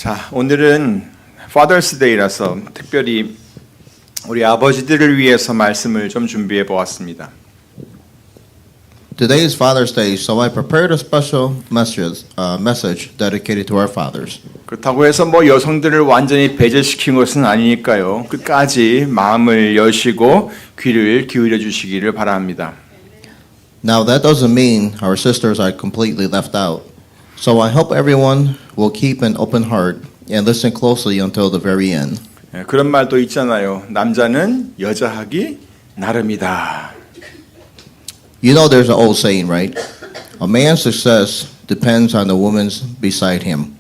자, 오늘은 Father's Day라서 특별히 우리 아버지들을 위해서 말씀을 좀 준비해 보았습니다. Today is Father's Day, so I prepared a special message dedicated to our fathers. 그렇다고 해서 여성들을 완전히 배제시킨 것은 아니니까요. 끝까지 마음을 여시고 귀를 기울여 주시기를 바랍니다. Now that doesn't mean our sisters are completely left out. So I hope everyone will keep an open heart and listen closely until the very end. 그런 말도 있잖아요. 남자는 여자하기 나름이다. You know there's an old saying, right? A man's success depends on the woman's beside him.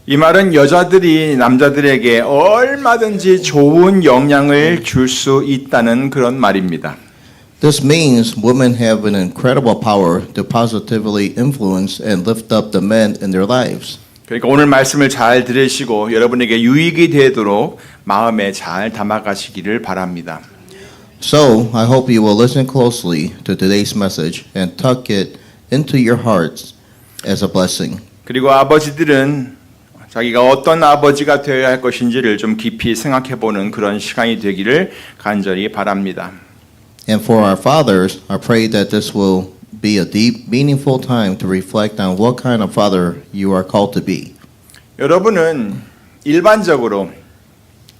이 말은 여자들이 남자들에게 얼마든지 좋은 영향을 줄 수 있다는 그런 말입니다. This means women have an incredible power to positively influence and lift up the men in their lives. 그러니까 오늘 말씀을 잘 들으시고 여러분에게 유익이 되도록 마음에 잘 담아가시기를 바랍니다. So, I hope you will listen closely to today's message and tuck it into your hearts as a blessing. 그리고 아버지들은 자기가 어떤 아버지가 되어야 할 것인지를 좀 깊이 생각해보는 그런 시간이 되기를 간절히 바랍니다. And for our fathers, I pray that this will be a deep, meaningful time to reflect on what kind of father you are called to be. 여러분은 일반적으로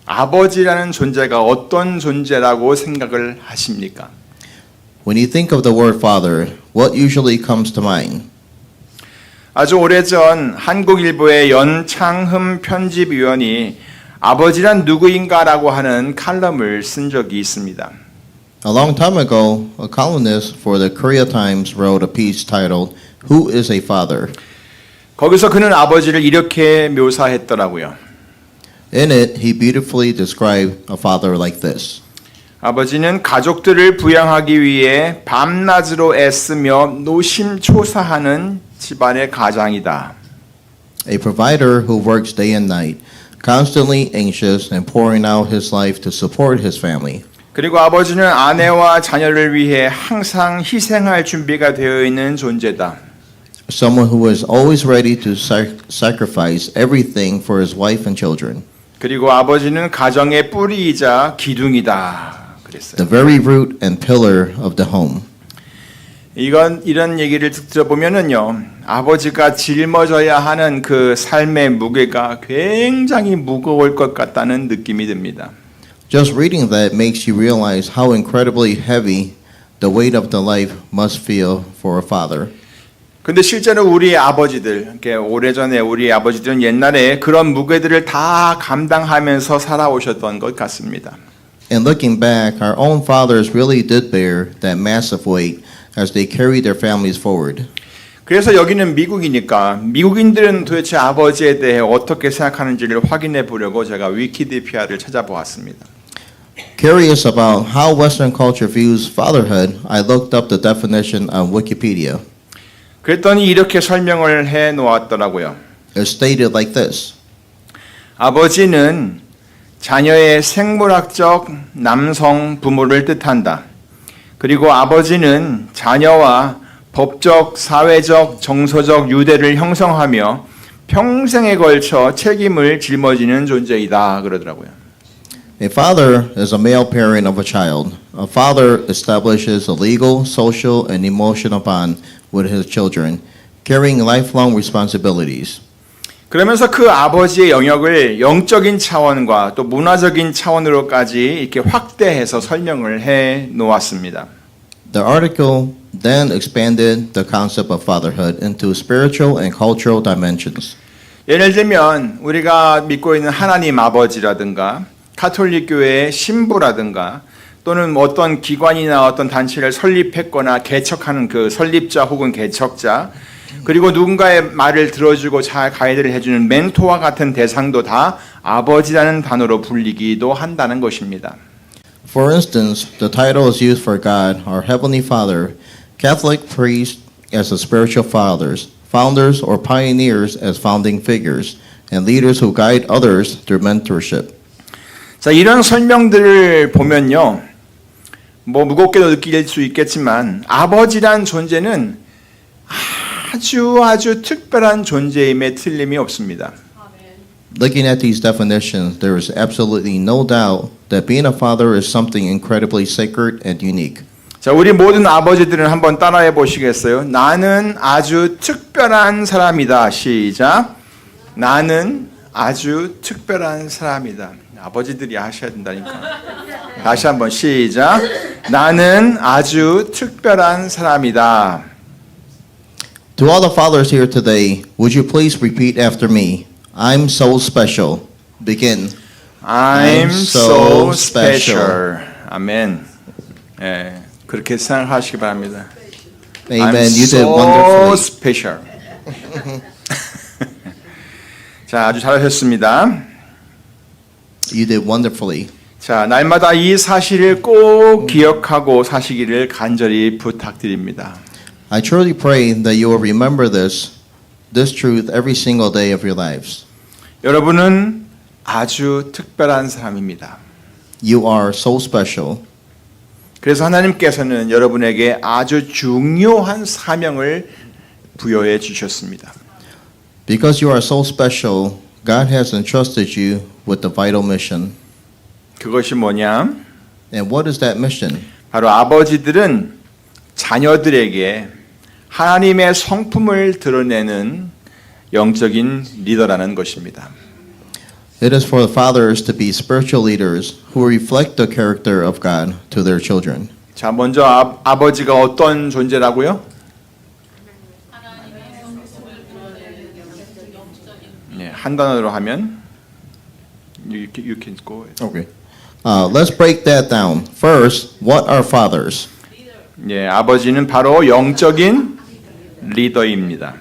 아버지라는 존재가 어떤 존재라고 생각을 하십니까? When you think of the word father, what usually comes to mind? 아주 오래전 한국일보의 연창흠 편집위원이 아버지란 누구인가라고 하는 칼럼을 쓴 적이 있습니다. A long time ago, a columnist for the Korea Times wrote a piece titled, Who is a Father? 거기서 그는 아버지를 이렇게 묘사했더라고요. In it, he beautifully described a father like this. 아버지는 가족들을 부양하기 위해 밤낮으로 애쓰며 노심초사하는 집안의 가장이다. A provider who works day and night, constantly anxious and pouring out his life to support his family. 그리고 아버지는 아내와 자녀를 위해 항상 희생할 준비가 되어 있는 존재다. Someone who is always ready to sacrifice everything for his wife and children. 그리고 아버지는 가정의 뿌리이자 기둥이다. 그랬어요. The very root and pillar of the home. 이런 얘기를 들어보면은요, 아버지가 짊어져야 하는 그 삶의 무게가 굉장히 무거울 것 같다는 느낌이 듭니다. Just reading that makes you realize how incredibly heavy the weight of the life must feel for a father. 근데 실제로 우리 아버지들, 이렇게 오래전에 우리 아버지들은 옛날에 그런 무게들을 다 감당하면서 살아오셨던 것 같습니다. And looking back, our own fathers really did bear that massive weight as they carried their families forward. 그래서 여기는 미국이니까 미국인들은 도대체 아버지에 대해 어떻게 생각하는지를 확인해 보려고 제가 위키디피아를 찾아보았습니다. Curious about how Western culture views fatherhood, I looked up the definition on Wikipedia. 그랬더니 이렇게 설명을 해 놓았더라고요. It's stated like this. 아버지는 자녀의 생물학적 남성 부모를 뜻한다. 그리고 아버지는 자녀와 법적, 사회적, 정서적 유대를 형성하며 평생에 걸쳐 책임을 짊어지는 존재이다 그러더라고요. A father is a male parent of a child. A father establishes a legal, social, and emotional bond with his children, carrying lifelong responsibilities. 그러면서 그 아버지의 영역을 영적인 차원과 또 문화적인 차원으로까지 이렇게 확대해서 설명을 해 놓았습니다. The article then expanded the concept of fatherhood into spiritual and cultural dimensions. 예를 들면 우리가 믿고 있는 하나님 아버지라든가 가톨릭 교회의 신부라든가 또는 어떤 기관이나 어떤 단체를 설립했거나 개척하는 그 설립자 혹은 개척자 그리고 누군가의 말을 들어주고 잘 가이드를 해주는 멘토와 같은 대상도 다 아버지라는 단어로 불리기도 한다는 것입니다. For instance, the title is used for God, our Heavenly Father, Catholic priests as the spiritual fathers, founders or pioneers as founding figures, and leaders who guide others through mentorship. 자, 이런 설명들을 보면요. 무겁게도 느낄 수 있겠지만 아버지란 존재는 아주 특별한 존재임에 틀림이 없습니다. Looking at these definitions, there is absolutely no doubt that being a father is something incredibly sacred and unique. 자, 우리 모든 아버지들은 한번 따라해 보시겠어요? 나는 아주 특별한 사람이다. 시작. 나는 아주 특별한 사람이다. 아버지들이 하셔야 된다니까. 다시 한번 시작. 나는 아주 특별한 사람이다. To all the fathers here today, would you please repeat after me? I'm so special. Begin. I'm so special. 아멘. 예, 그렇게 생각하시기 바랍니다. Amen. I'm You did so wonderfully. special. 자, 아주 잘하셨습니다. You did wonderfully. 자, 날마다 이 사실을 꼭 기억하고 사시기를 간절히 부탁드립니다. I truly pray that you will remember this truth every single day of your lives. 여러분은 아주 특별한 사람입니다. You are so special. 그래서 하나님께서는 여러분에게 아주 중요한 사명을 부여해 주셨습니다. Because you are so special, God has entrusted you with the vital mission. 그것이 뭐냐? And what is that mission? 바로 아버지들은 자녀들에게 하나님의 성품을 드러내는 영적인 리더라는 것입니다. It is for the fathers to be spiritual leaders who reflect the character of God to their children. 자, 먼저 아버지가 어떤 존재라고요? 네, 한 단어로 하면 you can go. Okay. Let's break that down. First, what are fathers? 예, 아버지는 바로 영적인 리더입니다.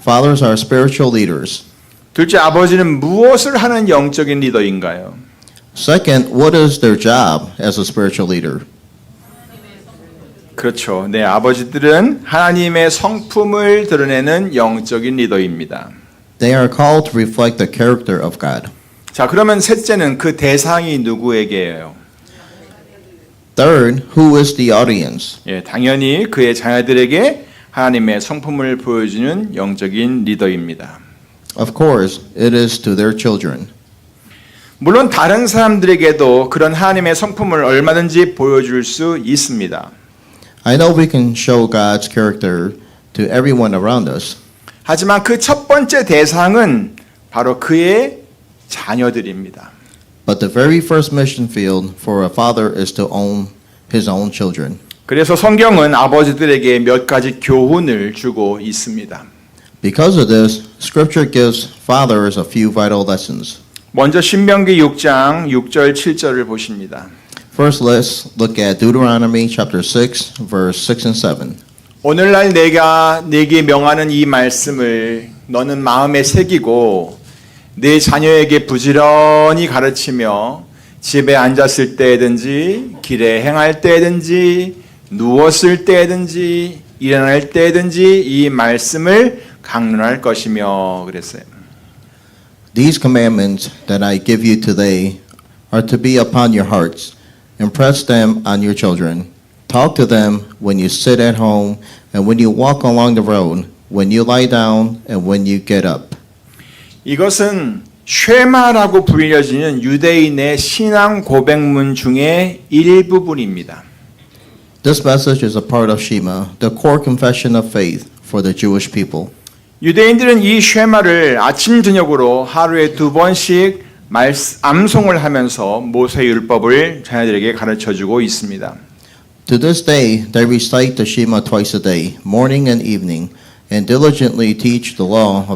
Fathers are spiritual leaders. 둘째, 아버지는 무엇을 하는 영적인 리더인가요? Second, what is their job as a spiritual leader? 그렇죠. 네, 아버지들은 하나님의 성품을 드러내는 영적인 리더입니다. They are called to reflect the character of God. 자, 그러면 셋째는 그 대상이 누구에게예요? Third, who is the audience? 예, 당연히 그의 자녀들에게 하나님의 성품을 보여주는 영적인 리더입니다. Of course, it is to their children. 물론 다른 사람들에게도 그런 하나님의 성품을 얼마든지 보여줄 수 있습니다. I know we can show God's character to everyone around us. 하지만 그 첫 번째 대상은 바로 그의 자녀들입니다. But the very first mission field for a father is to own his own children. 그래서 성경은 아버지들에게 몇 가지 교훈을 주고 있습니다. Because of this, Scripture gives fathers a few vital lessons. 먼저 신명기 6장 6절 7절을 보십니다. First, let's look at Deuteronomy chapter 6, verse 6 and 7. 오늘날 내가 네게 명하는 이 말씀을 너는 마음에 새기고 네 자녀에게 부지런히 가르치며 집에 앉았을 때든지 길에 행할 때든지 누웠을 때든지 일어날 때든지 이 말씀을 강론할 것이며 그랬어요. These commandments that I give you today are to be upon your hearts. Impress them on your children. Talk to them when you sit at home and when you walk along the road, when you lie down and when you get up. 이것은 쉐마라고 불려지는 유대인의 신앙 고백문 중에 일부분입니다. This message is a part of Shema, the core confession of faith for the Jewish people. 유대인들은 이 쉐마를 아침 저녁으로 하루에 2번씩 암송을 하면서 모세 율법을 자녀들에게 가르쳐 주고 있습니다. To this day, they recite the Shema twice a day, morning and evening, and diligently teach the law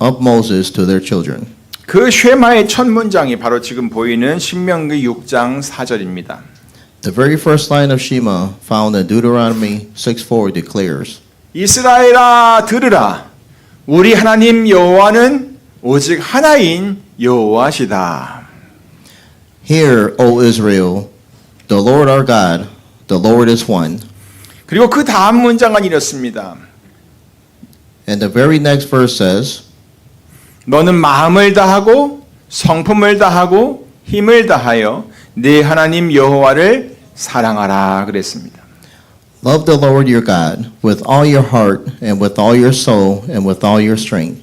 of Moses to their children. 그 쉐마의 첫 문장이 바로 지금 보이는 신명기 6장 4절입니다. The very first line of Shema found in Deuteronomy 6:4 declares, 이스라엘아 들으라 우리 하나님 여호와는 오직 하나인 여호와시다. Hear, O Israel, the Lord our God, the Lord is one. 그리고 그 다음 문장은 이렇습니다. And the very next verse says, 너는 마음을 다하고 성품을 다하고 힘을 다하여 네 하나님 여호와를 사랑하라 그랬습니다. Love the Lord your God with all your heart and with all your soul and with all your strength.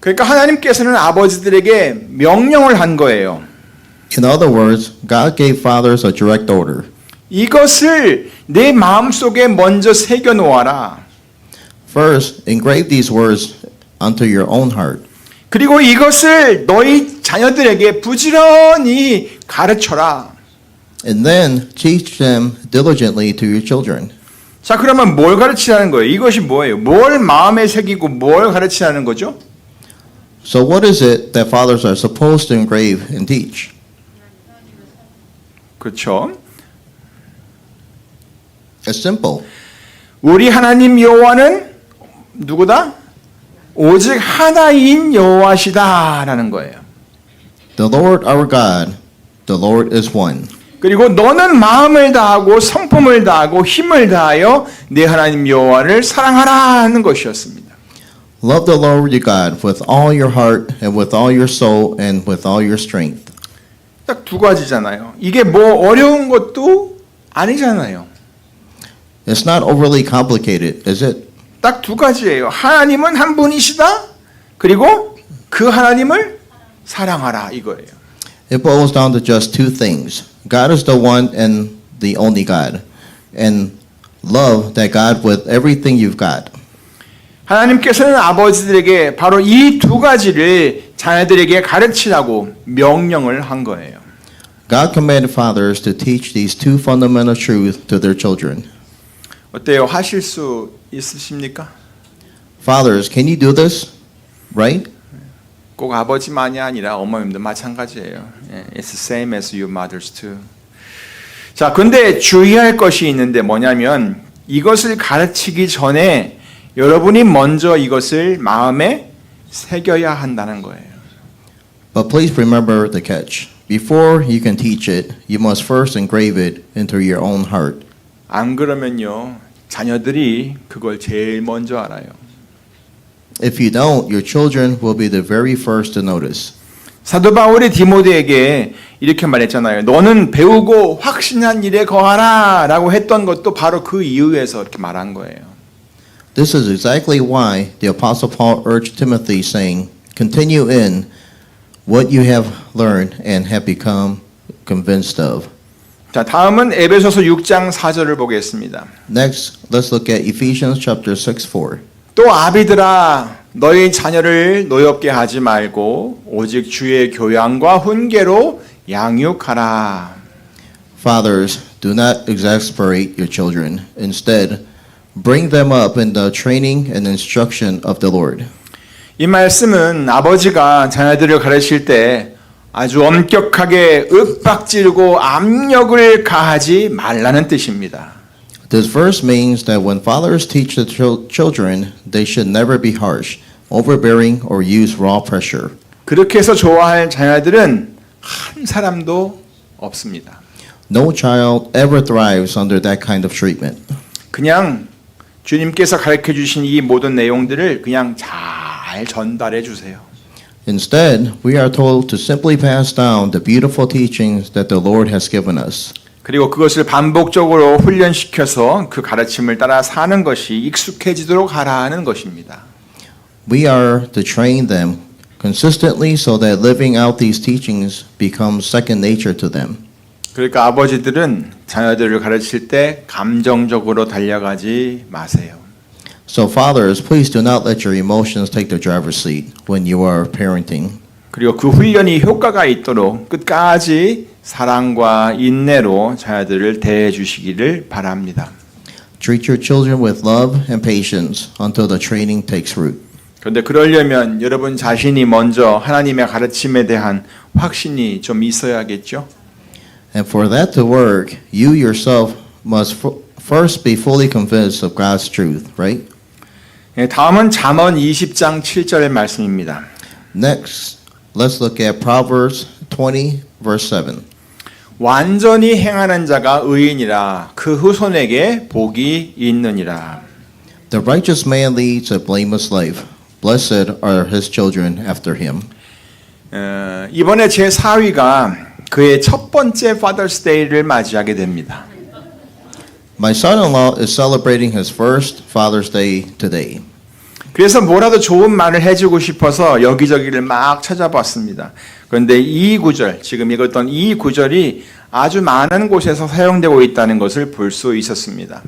그러니까 하나님께서는 아버지들에게 명령을 한 거예요. In other words, God gave fathers a direct order. 이것을 내 마음속에 먼저 새겨 놓아라. First, engrave these words onto your own heart. 그리고 이것을 너희 자녀들에게 부지런히 가르쳐라. And then teach them diligently to your children. 자, 그러면 뭘 가르치라는 거예요? 이것이 뭐예요? 뭘 마음에 새기고 뭘 가르치라는 거죠? So what is it that fathers are supposed to engrave and teach? 그렇죠. It's simple. 우리 하나님 여호와는 누구다? 오직 하나인 여호와시다라는 거예요. The Lord our God, the Lord is one. 그리고 너는 마음을 다하고 성품을 다하고 힘을 다하여 네 하나님 여호와를 사랑하라는 것이었습니다. Love the Lord your God with all your heart and with all your soul and with all your strength. 딱 두 가지잖아요. 이게 뭐 어려운 것도 아니잖아요. It's not overly complicated, is it? 딱 두 가지예요. 하나님은 한 분이시다. 그리고 그 하나님을 사랑하라 이거예요. It boils down to just two things. God is the one and the only God. And love that God with everything you've got. 하나님께서는 아버지들에게 바로 이 두 가지를 자녀들에게 가르치라고 명령을 한 거예요. God commanded fathers to teach these two fundamental truths to their children. 어때요? 하실 수 있으십니까? Fathers, can you do this? Right? 꼭 아버지만이 아니라 어머님도 마찬가지예요. It's the same as you mothers too. 자, 근데 주의할 것이 있는데 뭐냐면 이것을 가르치기 전에 여러분이 먼저 이것을 마음에 새겨야 한다는 거예요. But please remember the catch. Before you can teach it, you must first engrave it into your own heart. 안 그러면요, 자녀들이 그걸 제일 먼저 알아요. If you don't, your children will be the very first to notice. 사도 바울이 디모데에게 이렇게 말했잖아요. 너는 배우고 확신한 일에 거하라라고 했던 것도 바로 그 이유에서 이렇게 말한 거예요. This is exactly why the Apostle Paul urged Timothy, saying, continue in what you have learned and have become convinced of. 자, 다음은 에베소서 6장 4절을 보겠습니다. Next, let's look at Ephesians chapter 6:4. 또 아비들아 너희 자녀를 노엽게 하지 말고 오직 주의 교양과 훈계로 양육하라. Fathers, do not exasperate your children. Instead, bring them up in the training and instruction of the Lord. 이 말씀은 아버지가 자녀들을 가르칠 때 아주 엄격하게 윽박지르고 압력을 가하지 말라는 뜻입니다. This verse means that when fathers teach the children, they should never be harsh, overbearing, or use raw pressure. 그렇게 해서 좋아할 자녀들은 한 사람도 없습니다. No child ever thrives under that kind of treatment. 그냥 주님께서 가르쳐 주신 이 모든 내용들을 그냥 잘 전달해 주세요. Instead, we are told to simply pass down the beautiful teachings that the Lord has given us. 그리고 그것을 반복적으로 훈련시켜서 그 가르침을 따라 사는 것이 익숙해지도록 하라는 것입니다. We are to train them consistently so that living out these teachings becomes second nature to them. 그러니까 아버지들은 자녀들을 가르칠 때 감정적으로 달려가지 마세요. So fathers, please do not let your emotions take the driver's seat when you are parenting. 그리고 그 훈련이 효과가 있도록 끝까지 사랑과 인내로 자녀들을 대해 주시기를 바랍니다. Treat your children with love and patience until the training takes root. 그런데 그러려면 여러분 자신이 먼저 하나님의 가르침에 대한 확신이 좀 있어야겠죠? And for that to work, you yourself must first be fully convinced of God's truth, right? 다음은 잠언 20장 7절의 말씀입니다. Next, let's look at Proverbs 20, verse 7. 완전히 행하는 자가 의인이라 그 후손에게 복이 있느니라. The righteous man leads a blameless life. Blessed are his children after him. 이번에 제 4위가 그의 첫 번째 Father's Day를 맞이하게 됩니다. My son-in-law is celebrating his first Father's Day today. 그래서 뭐라도 좋은 말을 해주고 싶어서 여기저기를 막 찾아봤습니다. 그런데 이 구절, 지금 읽었던 이 구절이 아주 많은 곳에서 사용되고 있다는 것을 볼 수 있었습니다.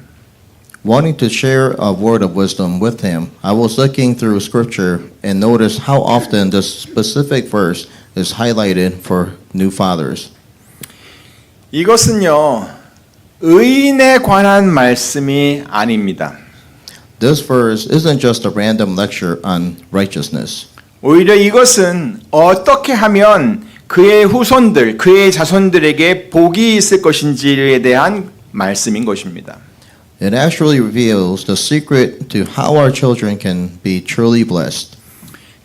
Wanting to share a word of wisdom with him, I was looking through scripture and noticed how often this specific verse is highlighted for new fathers. 이것은요, 의인에 관한 말씀이 아닙니다. This verse isn't just a random lecture on righteousness. 오히려 이것은 어떻게 하면 그의 후손들, 그의 자손들에게 복이 있을 것인지에 대한 말씀인 것입니다. It actually reveals the secret to how our children can be truly blessed.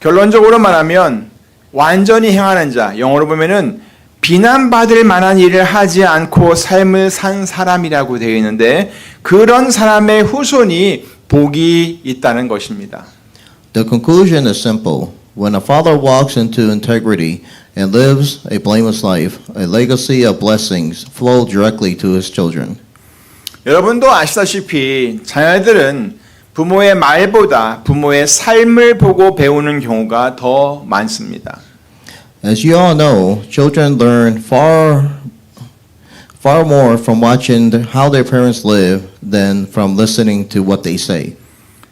결론적으로 말하면 완전히 행하는 자, 영어로 보면은 비난받을 만한 일을 하지 않고 삶을 산 사람이라고 되어 있는데 그런 사람의 후손이 복이 있다는 것입니다. The conclusion is simple. When a father walks into integrity and lives a blameless life, a legacy of blessings flow directly to his children. 여러분도 아시다시피 자녀들은 부모의 말보다 부모의 삶을 보고 배우는 경우가 더 많습니다. As you all know, children learn far more from watching how their parents live than from listening to what they say.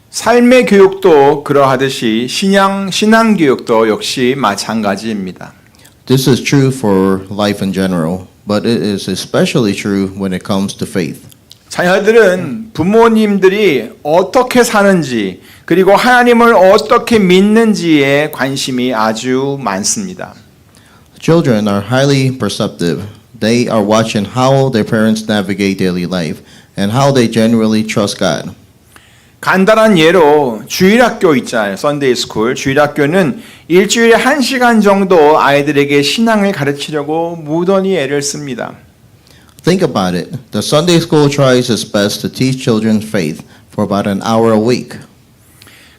삶의 교육도 그러하듯이 신앙 교육도 역시 마찬가지입니다. This is true for life in general, but it is especially true when it comes to faith. 자녀들은 부모님들이 어떻게 사는지 그리고 하나님을 어떻게 믿는지에 관심이 아주 많습니다. Children are highly perceptive. They are watching how their parents navigate daily life and how they genuinely trust God. 간단한 예로 주일학교 있잖아요. 썬데이 스쿨. 주일학교는 일주일에 1시간 정도 아이들에게 신앙을 가르치려고 무던히 애를 씁니다. Think about it. The Sunday school tries its best to teach children faith for about an hour a week.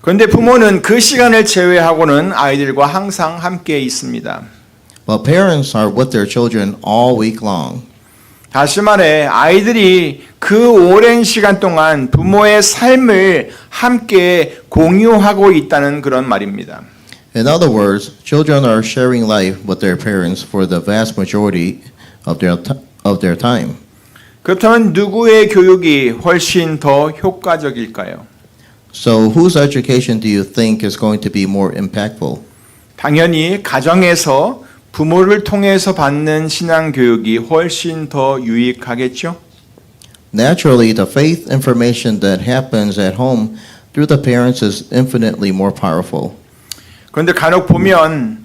그런데 부모는 그 시간을 제외하고는 아이들과 항상 함께 있습니다. But parents are with their children all week long. 다시 말해 아이들이 그 오랜 시간 동안 부모의 삶을 함께 공유하고 있다는 그런 말입니다. In other words, children are sharing life with their parents for the vast majority of their time. 그렇다면 누구의 교육이 훨씬 더 효과적일까요? So whose education do you think is going to be more impactful? 당연히 가정에서 부모를 통해서 받는 신앙 교육이 훨씬 더 유익하겠죠? Naturally, the faith information that happens at home through the parents is infinitely more powerful. 그런데 간혹 보면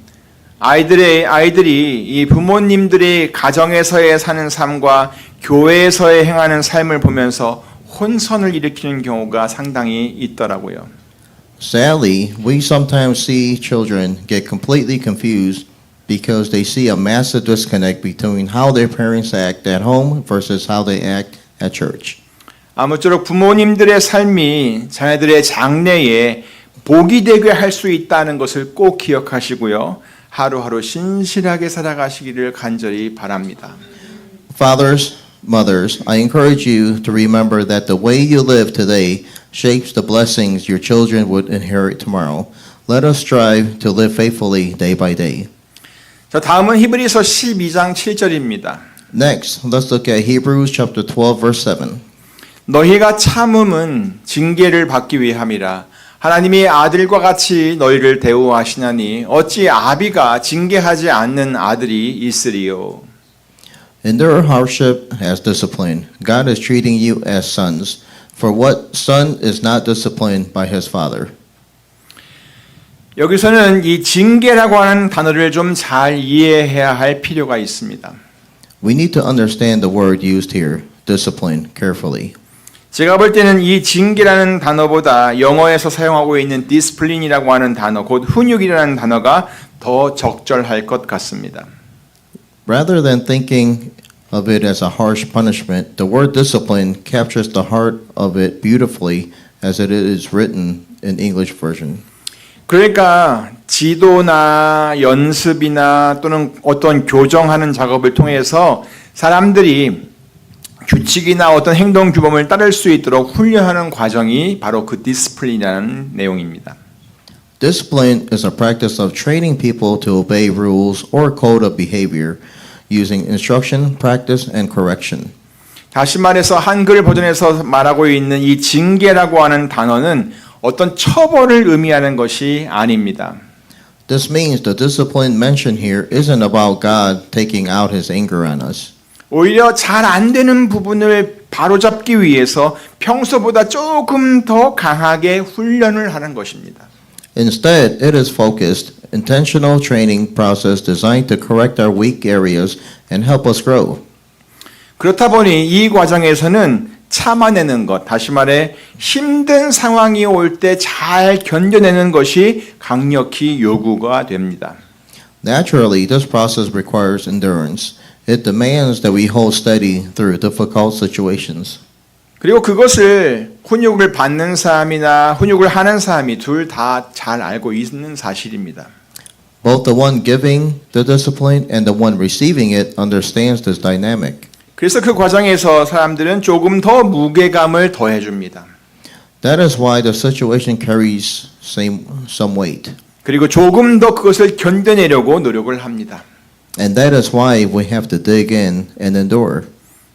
아이들이 이 부모님들이 가정에서의 사는 삶과 교회에서의 행하는 삶을 보면서 혼선을 일으키는 경우가 상당히 있더라고요. Sadly, we sometimes see children get completely confused because they see a massive disconnect between how their parents act at home versus how they act at church. 아무쪼록 부모님들의 삶이 자녀들의 장래에 복이 되게 할 수 있다는 것을 꼭 기억하시고요. 하루하루 신실하게 살아가시기를 간절히 바랍니다. Fathers, mothers, I encourage you to remember that the way you live today shapes the blessings your children would inherit tomorrow. Let us strive to live faithfully day by day. 자, 다음은 히브리서 12장 7절입니다. Next, let's look at Hebrews chapter 12 verse 7. 너희가 참음은 징계를 받기 위함이라. 하나님이 아들과 같이 너희를 대우하시나니 어찌 아비가 징계하지 않는 아들이 있으리요. Endure hardship as discipline. God is treating you as sons. For what son is not disciplined by his father? 여기서는 이 징계라고 하는 단어를 좀 잘 이해해야 할 필요가 있습니다. We need to understand the word used here, discipline, carefully. 제가 볼 때는 이 징계라는 단어보다 영어에서 사용하고 있는 discipline이라고 하는 단어, 곧 훈육이라는 단어가 더 적절할 것 같습니다. Rather than thinking of it as a harsh punishment, the word discipline captures the heart of it beautifully as it is written in English version. 그러니까 지도나 연습이나 또는 어떤 교정하는 작업을 통해서 사람들이 규칙이나 어떤 행동 규범을 따를 수 있도록 훈련하는 과정이 바로 그 디스플린이라는 내용입니다. Discipline is a practice of training people to obey rules or code of behavior using instruction, practice, and correction. 다시 말해서 한글 버전에서 말하고 있는 이 징계라고 하는 단어는 어떤 처벌을 의미하는 것이 아닙니다. This means the discipline mentioned here isn't about God taking out his anger on us. 오히려 잘 안 되는 부분을 바로잡기 위해서 평소보다 조금 더 강하게 훈련을 하는 것입니다. Instead, it is focused, intentional training process designed to correct our weak areas and help us grow. 그렇다 보니 이 과정에서는 참아내는 것, 다시 말해 힘든 상황이 올 때 잘 견뎌내는 것이 강력히 요구가 됩니다. Naturally, this process requires endurance. It demands that we hold steady through difficult situations. 그리고 그것을 훈육을 받는 사람이나 훈육을 하는 사람이 둘 다 잘 알고 있는 사실입니다. Both the one giving the discipline and the one receiving it understands this dynamic. 그래서 그 과정에서 사람들은 조금 더 무게감을 더해줍니다. That is why the situation carries some weight. 그리고 조금 더 그것을 견뎌내려고 노력을 합니다. And that is why we have to dig in and endure.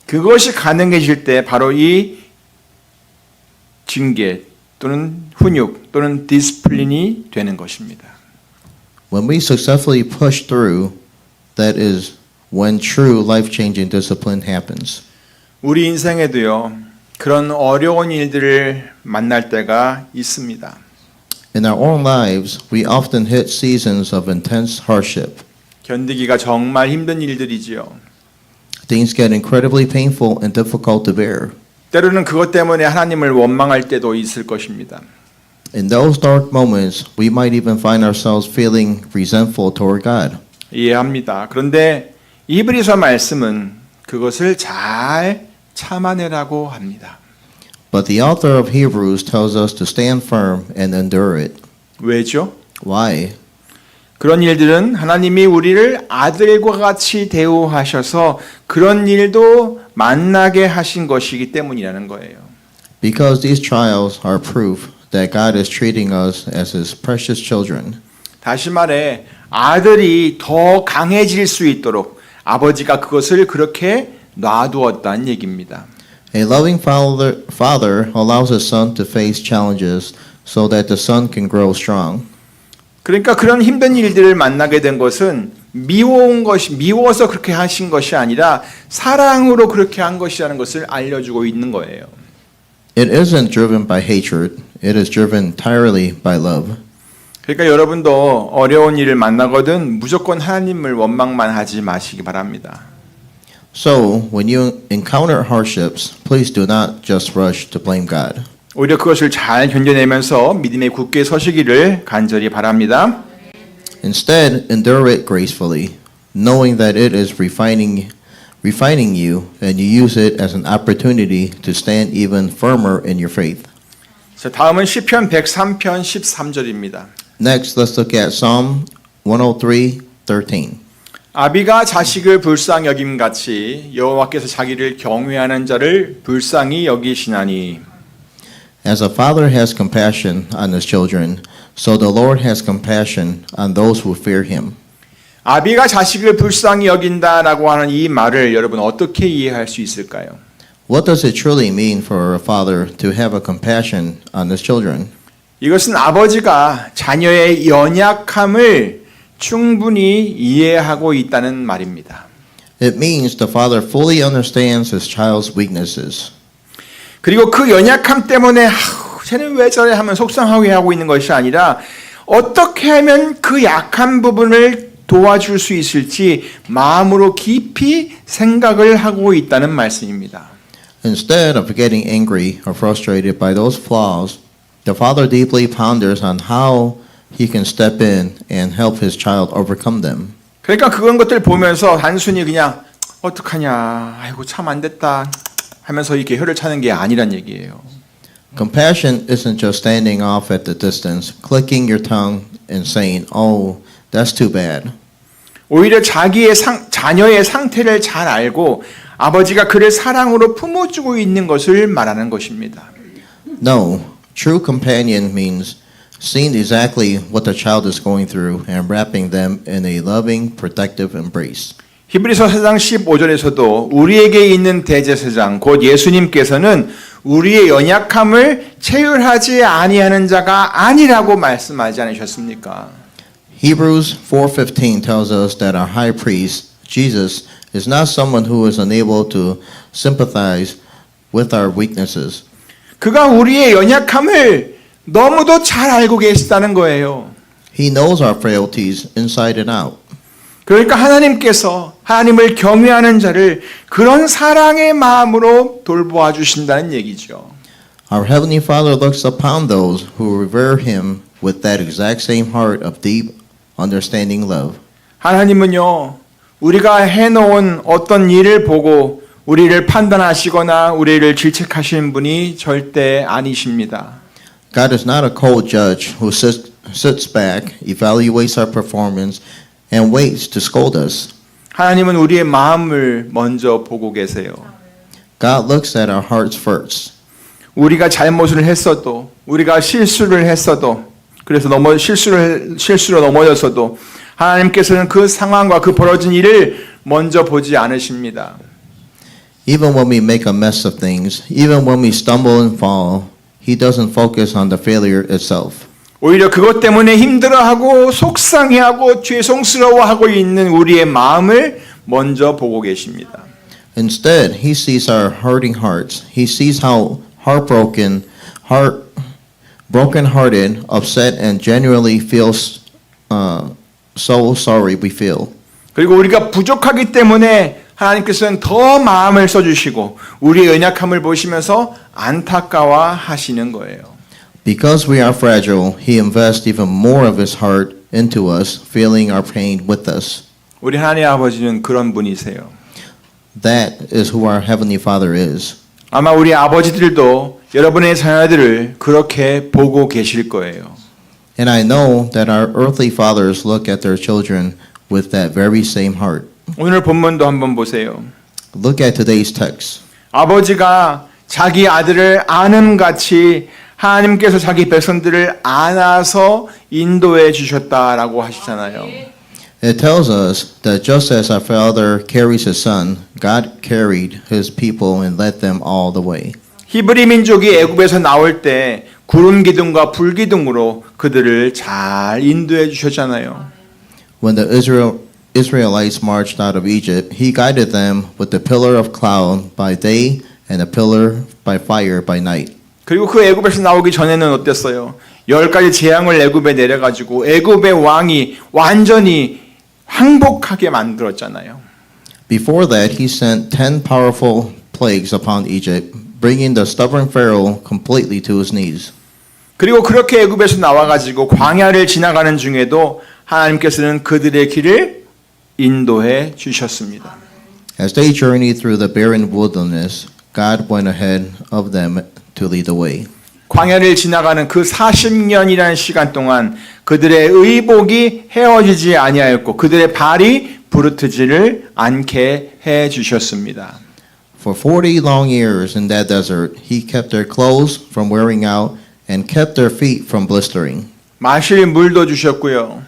그것이 가능해질 때 바로 이 징계 또는 훈육 또는 디스플린이 되는 것입니다. When we successfully push through, that is when true life-changing discipline happens. 우리 인생에도요, 그런 어려운 일들을 만날 때가 있습니다. In our own lives, we often hit seasons of intense hardship. 견디기가 정말 힘든 일들이지요. Things get incredibly painful and difficult to bear. 때로는 그것 때문에 하나님을 원망할 때도 있을 것입니다. In those dark moments, we might even find ourselves feeling resentful toward God. 이해합니다. 그런데 이브리서 말씀은 그것을 잘 참아내라고 합니다. But the author of Hebrews tells us to stand firm and endure it. 왜죠? Why? 그런 일들은 하나님이 우리를 아들과 같이 대우하셔서 그런 일도 만나게 하신 것이기 때문이라는 거예요. Because these trials are proof that God is treating us as His precious children. 다시 말해 아들이 더 강해질 수 있도록 아버지가 그것을 그렇게 놔두었다는 얘기입니다. A loving father allows his son to face challenges so that the son can grow strong. 그러니까 그런 힘든 일들을 만나게 된 것은 미워서 그렇게 하신 것이 아니라 사랑으로 그렇게 한 것이라는 것을 알려주고 있는 거예요. It isn't driven by hatred. It is driven entirely by love. 그러니까 여러분도 어려운 일을 만나거든 무조건 하나님을 원망만 하지 마시기 바랍니다. So, when you encounter hardships, please do not just rush to blame God. 오히려 그것을 잘 견뎌내면서 믿음에 굳게 서시기를 간절히 바랍니다. Instead, endure it gracefully, knowing that it is refining you, and you use it as an opportunity to stand even firmer in your faith. 자, 다음은 시편 103편 13절입니다. Next, let's look at Psalm 103:13. 아비가 자식을 불쌍히 여김 같이 여호와께서 자기를 경외하는 자를 불쌍히 여기시나니. As a father has compassion on his children, so the Lord has compassion on those who fear him. 아비가 자식을 불쌍히 여긴다라고 하는 이 말을 여러분 어떻게 이해할 수 있을까요? What does it truly mean for a father to have a compassion on his children? 이것은 아버지가 자녀의 연약함을 충분히 이해하고 있다는 말입니다. It means the father fully understands his child's weaknesses. 그리고 그 연약함 때문에 쟤는 왜 저래 하면 속상하게 하고 있는 것이 아니라 어떻게 하면 그 약한 부분을 도와줄 수 있을지 마음으로 깊이 생각을 하고 있다는 말씀입니다. Instead of getting angry or frustrated by those flaws, the father deeply ponders on how he can step in and help his child overcome them. 그러니까 그런 것들 보면서 단순히 그냥 어떡하냐, 아이고 참 안 됐다 하면서 이렇게 혀를 차는 게 아니란 얘기예요. Compassion isn't just standing off at the distance, clicking your tongue and saying, "Oh, that's too bad." 오히려 자기의 자녀의 상태를 잘 알고 아버지가 그를 사랑으로 품어주고 있는 것을 말하는 것입니다. No, true companion means seeing exactly what the child is going through and wrapping them in a loving, protective embrace. 히브리서 4장 15절에서도 우리에게 있는 대제사장 곧 예수님께서는 우리의 연약함을 체휼하지 아니하는 자가 아니라고 말씀하지 않으셨습니까? Hebrews 4:15 tells us that our high priest, Jesus, is not someone who is unable to sympathize with our weaknesses. 그가 우리의 연약함을 너무도 잘 알고 계시다는 거예요. He knows our frailties inside and out. 그러니까 하나님께서 하나님을 경외하는 자를 그런 사랑의 마음으로 돌보아 주신다는 얘기죠. Our Heavenly Father looks upon those who revere Him with that exact same heart of deep, understanding love. 하나님은요, 우리가 해놓은 어떤 일을 보고 우리를 판단하시거나 우리를 질책하시는 분이 절대 아니십니다. God is not a cold judge who sits back, evaluates our performance, and waits to scold us. 하나님은 우리의 마음을 먼저 보고 계세요. God looks at our hearts first. 우리가 잘못을 했어도, 우리가 실수를 했어도, 그래서 실수로 넘어졌어도 하나님께서는 그 상황과 그 벌어진 일을 먼저 보지 않으십니다. Even when we make a mess of things, even when we stumble and fall, He doesn't focus on the failure itself. 오히려 그것 때문에 힘들어하고 속상해하고 죄송스러워하고 있는 우리의 마음을 먼저 보고 계십니다. Instead, He sees our hurting hearts. He sees how broken-hearted, upset, and genuinely feels so sorry we feel. 그리고 우리가 부족하기 때문에 하나님께서는 더 마음을 써주시고 우리의 연약함을 보시면서 안타까워 하시는 거예요. Because we are fragile, He invests even more of His heart into us, feeling our pain with us. 우리 하나님 아버지는 그런 분이세요. That is who our Heavenly Father is. 아마 우리 아버지들도 여러분의 자녀들을 그렇게 보고 계실 거예요. And I know that our earthly fathers look at their children with that very same heart. 오늘 본문도 한번 보세요. Look at today's text. 아버지가 자기 아들을 아는같이 하나님께서 자기 백성들을 안아서 인도해 주셨다라고 하시잖아요. It tells us that just as our Father carries His Son, God carried His people and led them all the way. 히브리 민족이 애굽에서 나올 때 구름 기둥과 불 기둥으로 그들을 잘 인도해 주셨잖아요. When the Israelites marched out of Egypt, He guided them with the pillar of cloud by day and a pillar by fire by night. 그리고 그 애굽에서 나오기 전에는 어땠어요? 10가지 재앙을 애굽에 내려가지고 애굽의 왕이 완전히 항복하게 만들었잖아요. Before that, He sent 10 powerful plagues upon Egypt, bringing the stubborn Pharaoh completely to his knees. 그리고 그렇게 애굽에서 나와가지고 광야를 지나가는 중에도 하나님께서는 그들의 길을 인도해 주셨습니다. As they journeyed through the barren wilderness, God went ahead of them to lead the way. 광야를 지나가는 그 40년이라는 시간 동안 그들의 의복이 헤어지지 아니하였고 그들의 발이 부르트지를 않게 해 주셨습니다. For 40 long years in that desert, He kept their clothes from wearing out and kept their feet from blistering. 마실 물도 주셨고요.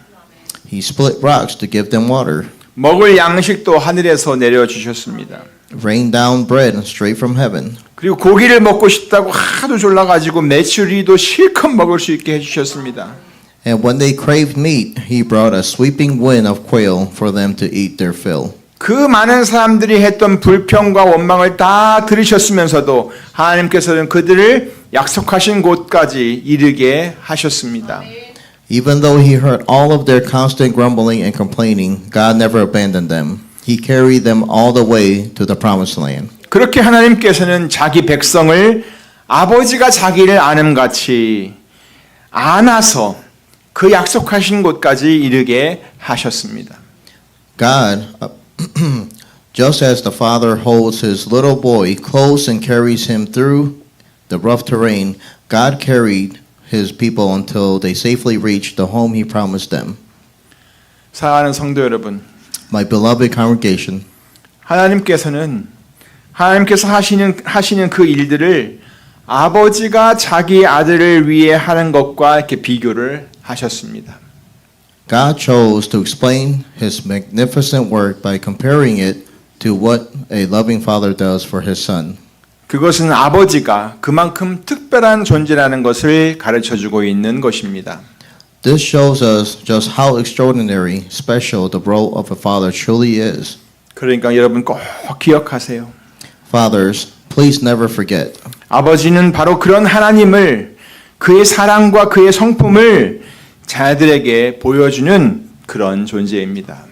He split rocks to give them water, 먹을 양식도 하늘에서 내려 주셨습니다. rained down bread straight from heaven. 그리고 고기를 먹고 싶다고 하도 졸라가지고 메추리도 실컷 먹을 수 있게 해주셨습니다. And when they craved meat, He brought a sweeping wind of quail for them to eat their fill. 그 많은 사람들이 했던 불평과 원망을 다 들으셨으면서도 하나님께서는 그들을 약속하신 곳까지 이르게 하셨습니다. Even though He heard all of their constant grumbling and complaining, God never abandoned them. He carried them all the way to the promised land. 그렇게 하나님께서는 자기 백성을 아버지가 자기를 아는같이 안아서 그 약속하신 곳까지 이르게 하셨습니다. God, just as the father holds his little boy close and carries him through the rough terrain, God carried His people until they safely reached the home He promised them. 사랑하는 성도 여러분, My beloved congregation, 하나님께서는 하나님께서 하시는 그 일들을 아버지가 자기 아들을 위해 하는 것과 이렇게 비교를 하셨습니다. God chose to explain his magnificent work by comparing it to what a loving father does for his son. 그것은 아버지가 그만큼 특별한 존재라는 것을 가르쳐주고 있는 것입니다. This shows us just how extraordinary, special the role of a father truly is. 그러니까 여러분 꼭 기억하세요. Fathers, please never forget. 아버지는 바로 그런 하나님을, 그의 사랑과 그의 성품을 자녀들에게 보여주는 그런 존재입니다.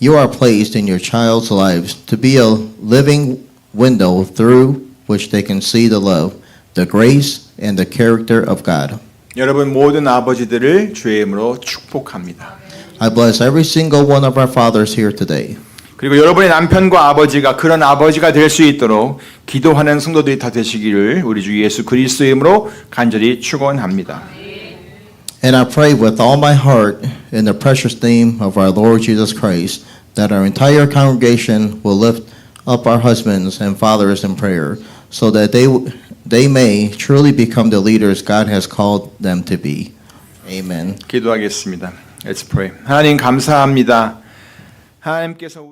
You are placed in your child's lives to be a living window through which they can see the love, the grace, and the character of God. 여러분 모든 아버지들을 주의 이름으로 축복합니다. I bless every single one of our fathers here today. 그리고 여러분의 남편과 아버지가 그런 아버지가 될 수 있도록 기도하는 성도들이 다 되시기를 우리 주 예수 그리스도의 이름으로 간절히 축원합니다. And I pray with all my heart in the precious name of our Lord Jesus Christ that our entire congregation will lift up our husbands and fathers in prayer so that they may truly become the leaders God has called them to be. Amen. 기도하겠습니다. Let's pray. 하나님 감사합니다. 하나님께서 우리